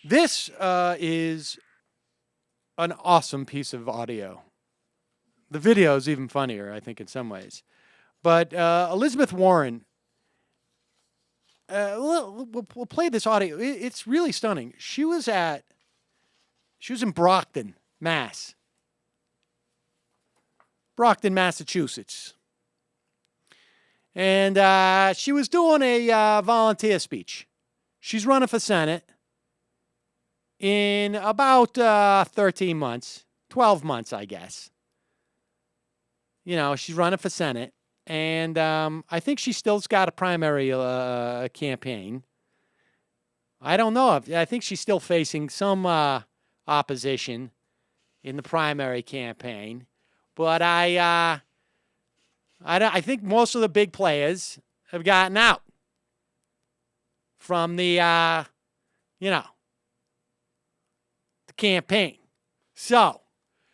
This is an awesome piece of audio. The video is even funnier, I think, in some ways. But Elizabeth Warren, we'll play this audio. It's really stunning. She was in Brockton, Massachusetts. And she was doing a volunteer speech. She's running for Senate in about 13 months, 12 months, I guess. You know, she's running for Senate. And I think she still's got a primary campaign. I don't know. I think she's still facing some opposition in the primary campaign. But I think most of the big players have gotten out from the campaign. So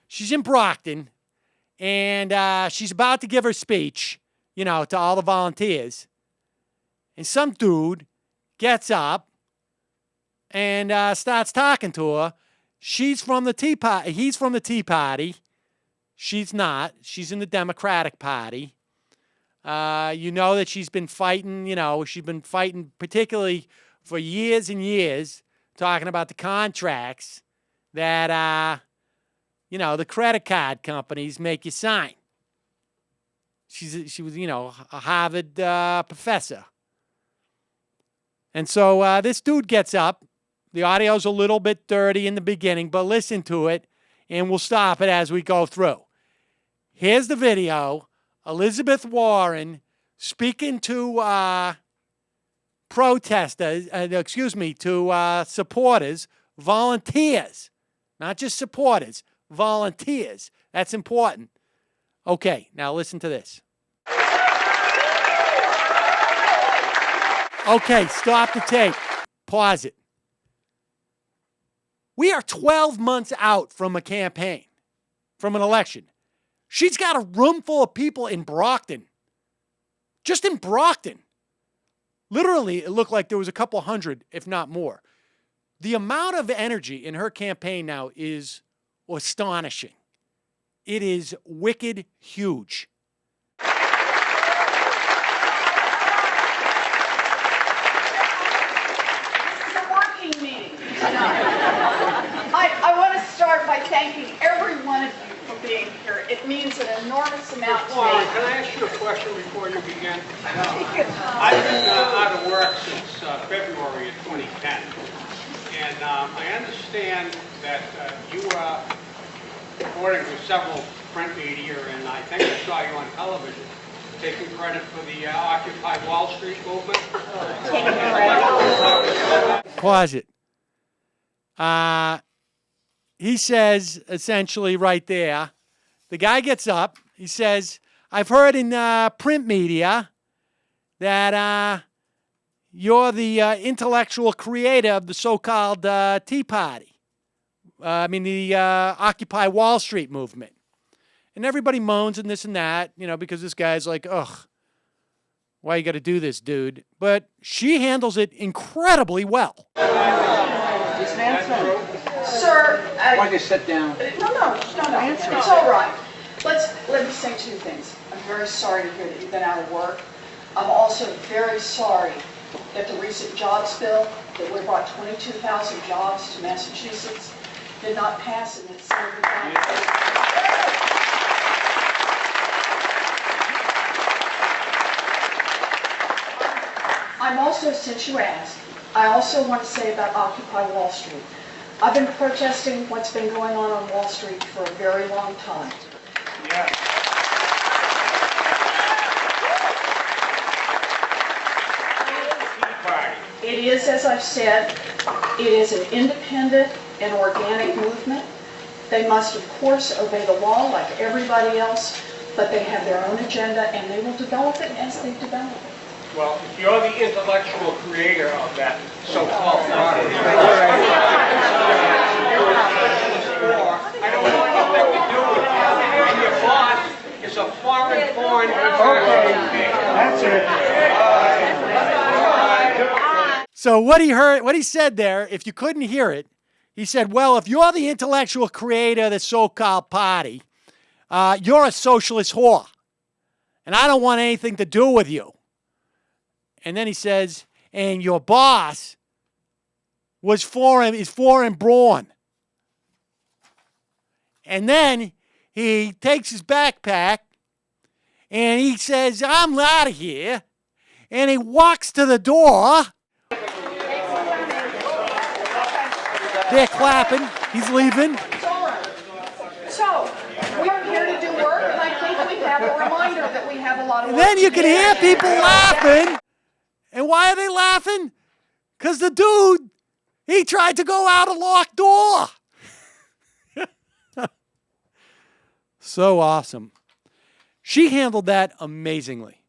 she's in Brockton, and she's about to give her speech, to all the volunteers. And some dude gets up and starts talking to her. She's from the Tea Party. He's from the Tea Party. She's not. She's in the Democratic Party. You know that she's been fighting, she's been fighting particularly for years and years, talking about the contracts that, the credit card companies make you sign. She was, a Harvard professor. And so this dude gets up. The audio's a little bit dirty in the beginning, but listen to it, and we'll stop it as we go through. Here's the video. Elizabeth Warren speaking to protesters, to supporters, volunteers, not just supporters, volunteers. That's important. Okay, now listen to this. Okay, stop the tape. Pause it. We are 12 months out from a campaign, from an election. She's got a room full of people in Brockton. Just in Brockton. Literally, it looked like there was a couple hundred, if not more. The amount of energy in her campaign now is astonishing. It is wicked huge. It's a working meeting tonight. I want to start by thanking every one of you for being here. It means an enormous amount to me. Warren, can I ask you a question before you begin? I've been out of work since February of 2010, and I understand that you are reporting with several print media, and I think I saw you on television taking credit for the Occupy Wall Street movement. Pause it. He says, essentially right there, the guy gets up, he says, I've heard in print media that you're the intellectual creator of the so-called Tea Party. The Occupy Wall Street movement. And everybody moans and this and that, because this guy's like, ugh, why you got to do this, dude? But she handles it incredibly well. Sir, why don't you sit down? No. It's all right. Let me say two things. I'm very sorry to hear that you've been out of work. I'm also very sorry that the recent jobs bill that would have brought 22,000 jobs to Massachusetts did not pass in its Senate. I'm also, since you asked, I also want to say about Occupy Wall Street. I've been protesting what's been going on Wall Street for a very long time. Yeah. It is, as I've said, it is an independent and organic movement. They must, of course, obey the law like everybody else, but they have their own agenda, and they will develop it as they develop it. Well, if you're the intellectual creator of that so-called product, I don't want nothing to do with you. And your boss is a foreign That's it. So what he said there, if you couldn't hear it, he said, well, if you're the intellectual creator of the so-called party, you're a socialist whore. And I don't want anything to do with you. And then he says, and your boss is foreign brawn. And then he takes his backpack and he says, I'm out of here. And he walks to the door. They're clapping. He's leaving. It's all right. So, we're here to do work, and I think we have a reminder that we have a lot of And work then you to can do. hear people laughing. And why are they laughing? Because the dude, he tried to go out a locked door. So awesome. She handled that amazingly.